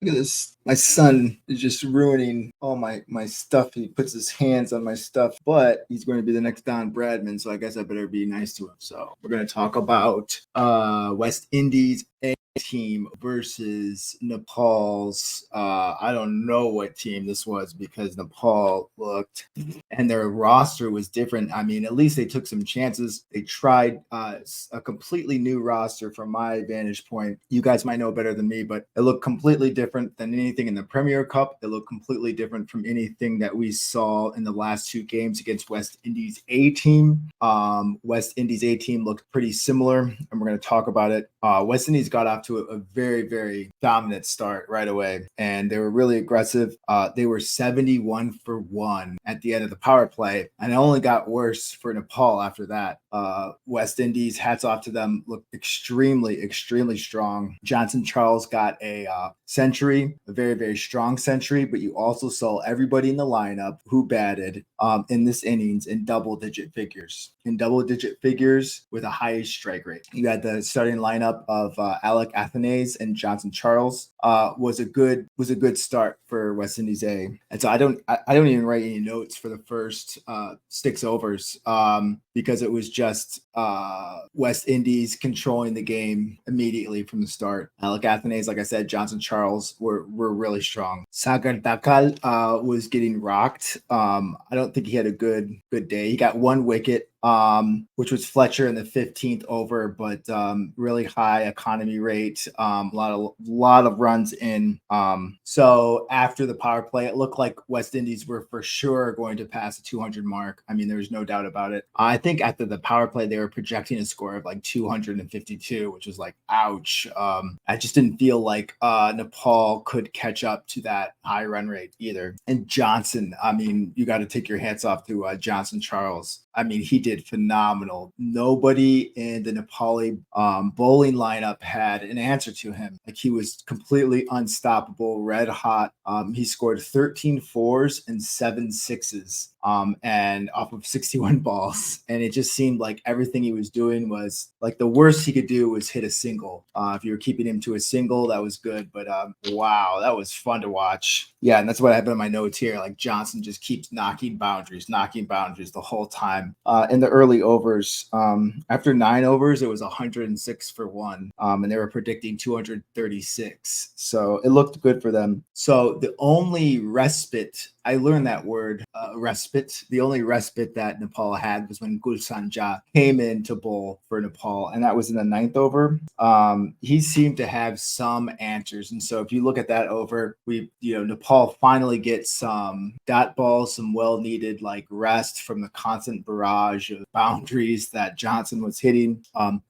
Look at this. My son is just ruining all my stuff. He puts his hands on my stuff, but he's going to be the next Don Bradman, so I guess I better be nice to him. So we're going to talk about West Indies A team versus Nepal's I don't know what team this was because Nepal looked and their roster was different. I mean, at least they took some chances. They tried a completely new roster from my vantage point. You guys might know better than me, but it looked completely different than anything in the Premier Cup. It looked completely different from anything that we saw in the last two games against West Indies A team. West Indies A team looked pretty similar, and we're going to talk about it. West Indies got off to a very, very dominant start right away, and they were really aggressive. They were 71 for 1 at the end of the power play, and it only got worse for Nepal after that. West Indies, hats off to them, looked extremely, extremely strong. Johnson Charles got a century, a very, very strong century, but you also saw everybody in the lineup who batted in this innings in double-digit figures. In double-digit figures with a high strike rate. You had the starting lineup of Alec Athanase and Johnson Charles. Was a good start for West Indies A. And so I don't even write any notes for the first 6 overs because it was just West Indies controlling the game immediately from the start. Alec Athanase, like I said, Johnson Charles were really strong. Sagar Dakal was getting rocked. I don't think he had a good day. He got 1 wicket. Which was Fletcher in the 15th over, but really high economy rate, a lot of runs in. So after the power play, it looked like West Indies were for sure going to pass the 200 mark. I mean, there was no doubt about it. I think after the power play, they were projecting a score of like 252, which was like, ouch. I just didn't feel like Nepal could catch up to that high run rate either. And Johnson, I mean, you got to take your hats off to Johnson Charles. I mean, he did phenomenal. Nobody in the Nepali bowling lineup had an answer to him. Like, he was completely unstoppable, red hot. He scored 13 fours and 7 sixes. And off of 61 balls. And it just seemed like everything he was doing was like the worst he could do was hit a single. If you were keeping him to a single, that was good. But wow, that was fun to watch. Yeah, and that's what I have in my notes here. Like, Johnson just keeps knocking boundaries the whole time. In the early overs, after 9 overs, it was 106 for 1. And they were predicting 236. So it looked good for them. So the only respite, I learned that word, respite. The only respite that Nepal had was when Gulsan Jha came in to bowl for Nepal, and that was in the 9th over. He seemed to have some answers, and so if you look at that over, Nepal finally gets some dot balls, some well-needed like rest from the constant barrage of boundaries that Johnson was hitting.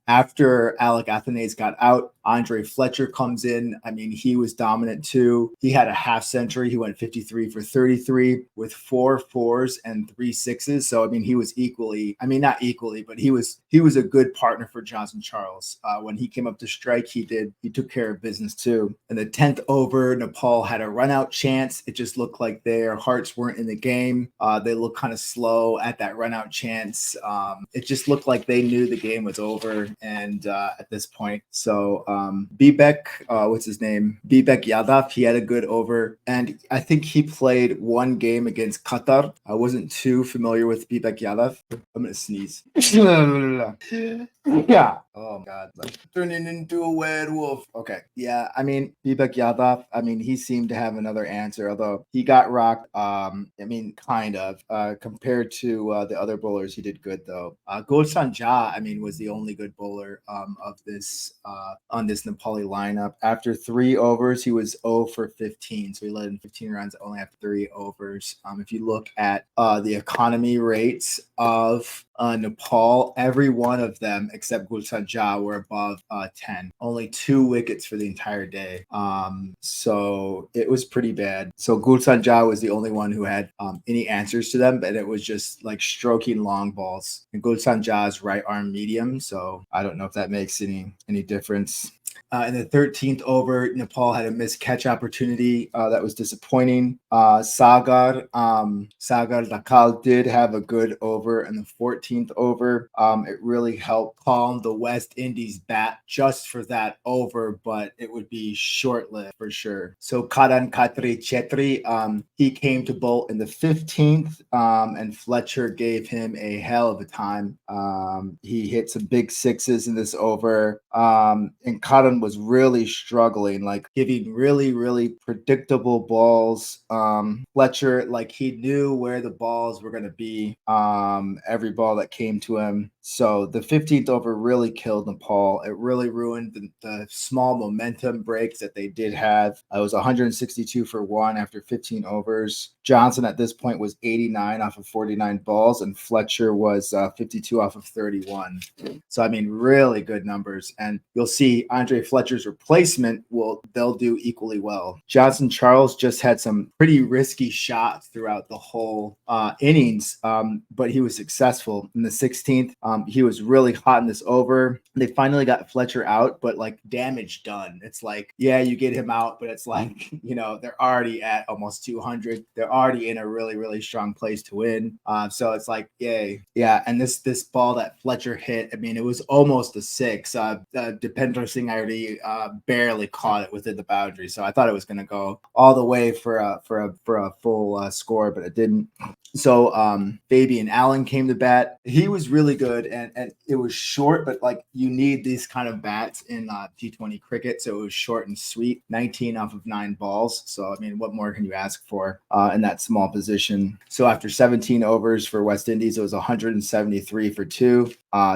After Alec Athanase got out, Andre Fletcher comes in. I mean, he was dominant too. He had a half century. He went 53 for 33 with 4 fours and 3 sixes. So, I mean, he was not equally, but he was a good partner for Johnson Charles. When he came up to strike, he took care of business too. In the 10th over, Nepal had a run out chance. It just looked like their hearts weren't in the game. They looked kind of slow at that run out chance. It just looked like they knew the game was over. And at this point, so Bibek, what's his name? Bibek Yadav, he had a good over. And I think he played 1 game against Qatar. I wasn't too familiar with Bibek Yadav. I'm going to sneeze. Yeah. Oh my God. Like turning into a werewolf. Okay. Yeah. I mean, Bibek Yadav, I mean, he seemed to have another answer, although he got rocked. I mean, kind of. Compared to the other bowlers, he did good though. Gulsan Jha, I mean, was the only good bowler of this on this Nepali lineup. After 3 overs, he was 0 for 15. So he led in 15 runs only after 3 overs. If you look at the economy rates of Nepal, every one of them except Gulsan Jha were above 10. Only 2 wickets for the entire day. So it was pretty bad. So Gulsan Jha was the only one who had any answers to them, but it was just like stroking long balls. And Gulsan Jha's right arm medium, so I don't know if that makes any difference. In the 13th over, Nepal had a missed catch opportunity that was disappointing. Sagar Dakal did have a good over in the 14th over. It really helped calm the West Indies bat just for that over, but it would be short-lived for sure. So Karan Khatri Chetri, he came to bowl in the 15th, and Fletcher gave him a hell of a time. He hit some big sixes in this over, and Karan was really struggling, like giving really, really predictable balls. Fletcher, like he knew where the balls were going to be, every ball that came to him. So the 15th over really killed Nepal. It really ruined the small momentum breaks that they did have. It was 162 for one after 15 overs. Johnson at this point was 89 off of 49 balls, and Fletcher was 52 off of 31. So I mean, really good numbers. And you'll see Andre Fletcher's replacement they'll do equally well. Johnson Charles just had some pretty risky shots throughout the whole innings, but he was successful in the 16th. He was really hot in this over. They finally got Fletcher out, but like damage done. It's like, yeah, you get him out, but it's like, they're already at almost 200. They're already in a really, really strong place to win. So it's like, yay. Yeah. And this ball that Fletcher hit, I mean, it was almost a six. Dipender Singh already barely caught it within the boundary. So I thought it was going to go all the way for a full score, but it didn't. So Fabian Allen came to bat. He was really good, and it was short, but like you need these kind of bats in T20 cricket. So it was short and sweet, 19 off of 9 balls. So I mean, what more can you ask for in that small position? So after 17 overs for West Indies, it was 173 for 2.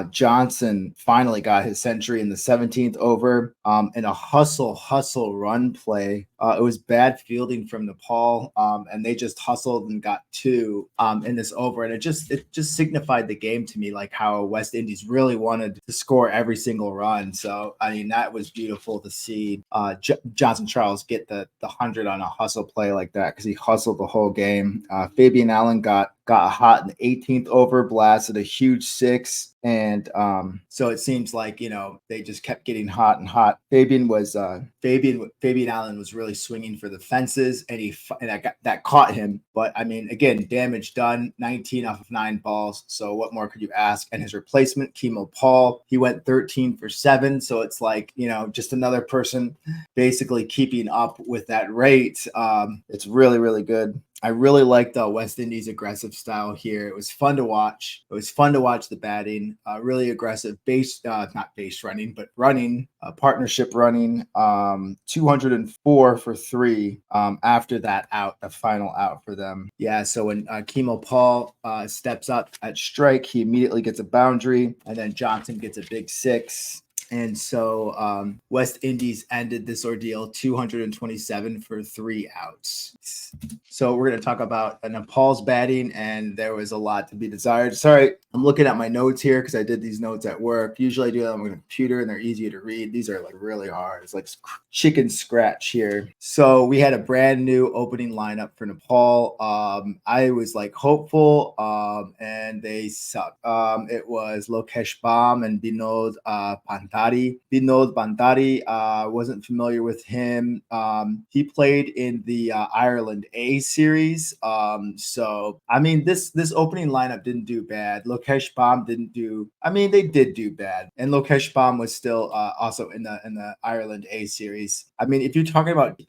Johnson finally got his century in the 17th over in a hustle run play. It was bad fielding from Nepal, and they just hustled and got 2 in this over, and it just signified the game to me, like how West Indies really wanted to score every single run. So I mean, that was beautiful to see Johnson Charles get the 100 on a hustle play like that, because he hustled the whole game. Fabian Allen got hot in the 18th over, blasted a huge 6. And so it seems like, they just kept getting hot and hot. Fabian Allen was really swinging for the fences, and that caught him. But I mean, again, damage done, 19 off of 9 balls. So what more could you ask? And his replacement, Kemo Paul, he went 13 for 7. So it's like, just another person basically keeping up with that rate. It's really, really good. I really liked the West Indies aggressive style here. It was fun to watch. It was fun to watch the batting. Really aggressive not base running, but running, partnership running. 204 for 3 after that out, the final out for them. Yeah, so when Kemo Paul steps up at strike, he immediately gets a boundary, and then Johnson gets a big 6. And so West Indies ended this ordeal 227 for 3 outs. So we're going to talk about Nepal's batting, and there was a lot to be desired. Sorry, I'm looking at my notes here because I did these notes at work. Usually I do them on a computer, and they're easier to read. These are like really hard. It's like chicken scratch here. So we had a brand new opening lineup for Nepal. I was like hopeful, and they sucked. It was Lokesh Baum and Binod Bhandari. Binod Bhandari, wasn't familiar with him. He played in the Ireland A series. So I mean, this opening lineup didn't do bad. Lokesh Baum didn't do. I mean, they did do bad, and Lokesh Baum was still also in the Ireland A series. I mean, if you're talking about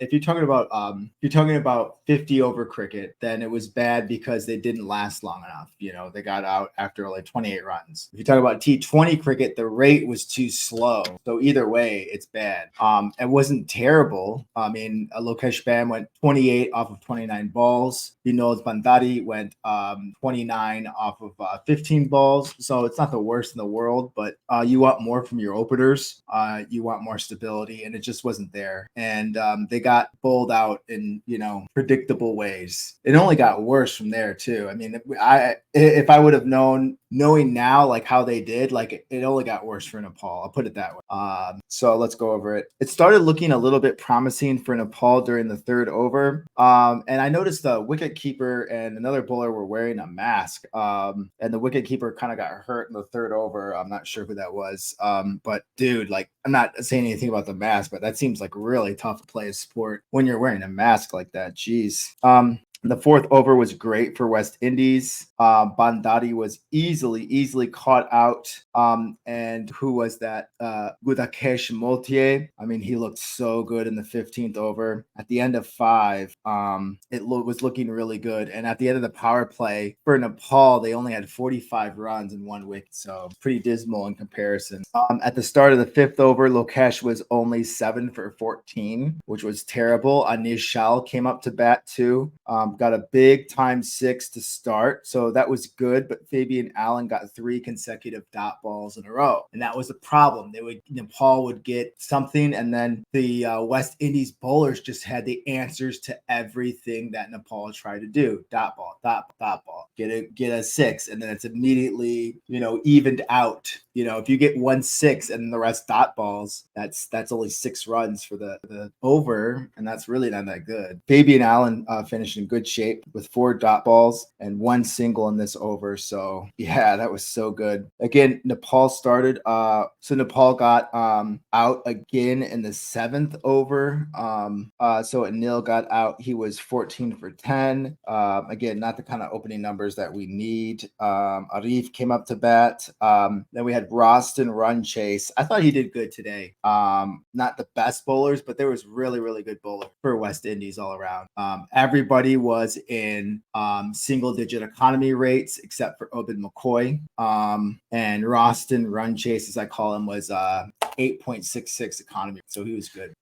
50 over cricket, then it was bad because they didn't last long enough. They got out after only 28 runs. If you talk about T20 cricket, the rate was too slow. So either way, it's bad. It wasn't terrible. I mean, Lokesh Baum went 28 off of 29 balls. Binod Bhandari went 29 off of 15 balls. So it's not the worst in the world, but you want more from your openers. You want more stability, and it just wasn't there. And they got bowled out in, predictable ways. It only got worse from there too. I mean, if I would have knowing now, like how they did, like it only got worse for Nepal. I'll put it that way. So let's go over it. It started looking a little bit promising for Nepal during the third over. And I noticed the wicket keeper and another bowler were wearing a mask. And the wicket keeper kind of got hurt in the third over. I'm not sure who that was. But dude, like, I'm not saying anything about the mask, but that seems like really tough to play a sport when you're wearing a mask like that. Jeez. The fourth over was great for West Indies. Bandari was easily caught out. And who was that? Gudakesh Motier. I mean, he looked so good in the 15th over. At the end of 5, was looking really good. And at the end of the power play for Nepal, they only had 45 runs and 1 wicket. So pretty dismal in comparison. At the start of the 5th over, Lokesh was only 7 for 14, which was terrible. Anish Shal came up to bat too. Got a big time 6 to start. So that was good. But Fabian Allen got 3 consecutive dot balls in a row. And that was the problem. Nepal would get something, and then the West Indies bowlers just had the answers to everything that Nepal tried to do. Dot ball, dot ball. Get a 6, and then it's immediately, evened out. If you get 1 6 and the rest dot balls, that's only 6 runs for the over, and that's really not that good. Fabian Allen finished in good shape with 4 dot balls and 1 single in this over. So yeah, that was so good. Again, Nepal started. So Nepal got out again in the 7th over. So Anil got out. He was 14 for 10. Again, not the kind of opening numbers that we need. Arif came up to bat. Then we had Roston run chase. I thought he did good today. Not the best bowlers, but there was really good bowler for West Indies all around. Everybody was in single digit economy rates except for Obed McCoy. And Roston run chase, as I call him, was 8.66 economy. So he was good.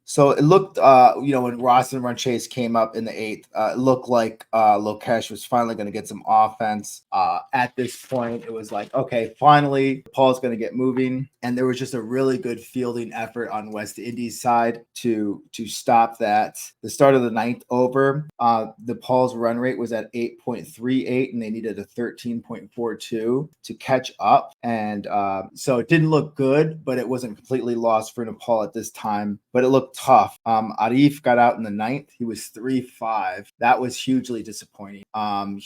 So it looked, when Roston run chase came up in the 8th, it looked like Lokesh was finally going to get some offense. At this point, it was like, okay, finally, Paul's going to get moving. And there was just a really good fielding effort on West Indies side to stop that. The start of the 9th over, the Paul's run rate was at 8.38, and they needed a 13.42 to catch up. And so it didn't look good, but it wasn't completely lost for Nepal at this time. But it looked tough. Arif got out in the 9th. He was 3-5. That was hugely disappointing. Arif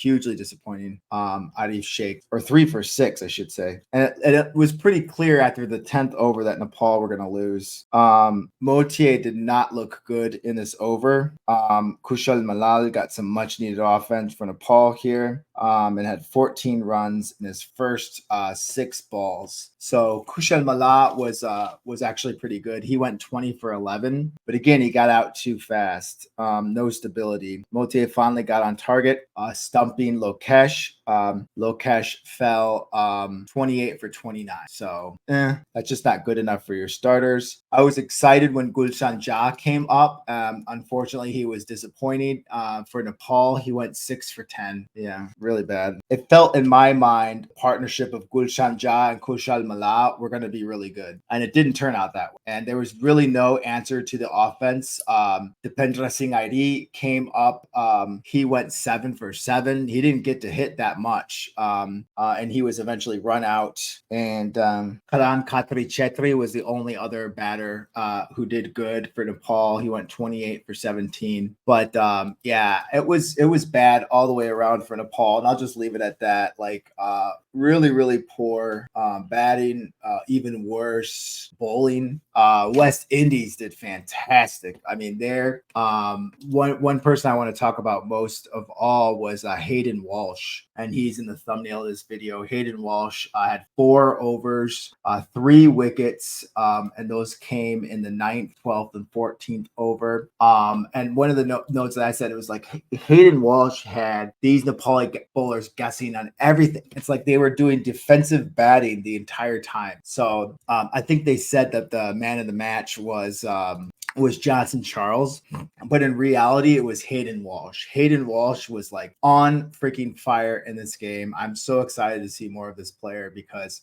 Sheikh, or 3 for 6, I should say. And it was pretty clear after the 10th over that Nepal were going to lose. Motier did not look good in this over. Kushal Malal got some much needed offense for Nepal here. And had 14 runs in his first 6 balls. So Kushal Malal was actually pretty good. He went 20 for 11, but again, he got out too fast. No stability. Motier finally got on target, stumping Lokesh. Lokesh fell 28 for 29. So that's just not good enough for your starters. I was excited when Gulshan Jha came up. Unfortunately, he was disappointing. For Nepal, he went 6 for 10. Yeah, really bad. It felt in my mind, partnership of Gulshan Jha and Kushal Malal were going to be really good. And it didn't turn out that way. And there was really no answer to the offense. Dipendra Singh Airi came up. He went 7 for 7. He didn't get to hit that much. And he was eventually run out. And Karan Khatri Chetri was the only other batter who did good for Nepal. He went 28 for 17. But yeah, it was bad all the way around for Nepal. And I'll just leave it at that. Like really poor batting, even worse bowling. West Indies did fantastic. I mean, they're one person I want to talk about most of all was Hayden Walsh, and he's in the thumbnail of this video. Hayden Walsh had 4 overs, 3 wickets, and those came in the 9th, 12th, and 14th over. And one of the notes that I said, it was like Hayden Walsh had these Nepali bowlers guessing on everything. It's like they were doing defensive batting the entire time. So I think they said that the man of the match was was Johnson Charles, but in reality, it was Hayden Walsh. Hayden Walsh was like on freaking fire in this game. I'm so excited to see more of this player because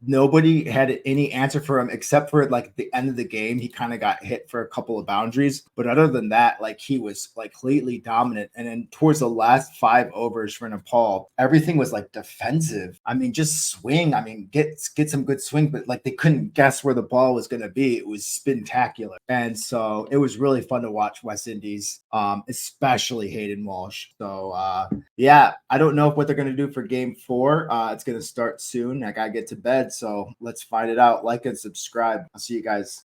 nobody had any answer for him except for like at the end of the game. He kind of got hit for a couple of boundaries, but other than that, like he was like completely dominant. And then towards the last 5 overs for Nepal, everything was like defensive. I mean, just swing. I mean, get some good swing, but like they couldn't guess where the ball was going to be. It was spectacular. And so it was really fun to watch West Indies, especially Hayden Walsh. So yeah, I don't know what they're going to do for game 4. It's going to start soon. I got to get to bed. So let's find it out. Like and subscribe. I'll see you guys.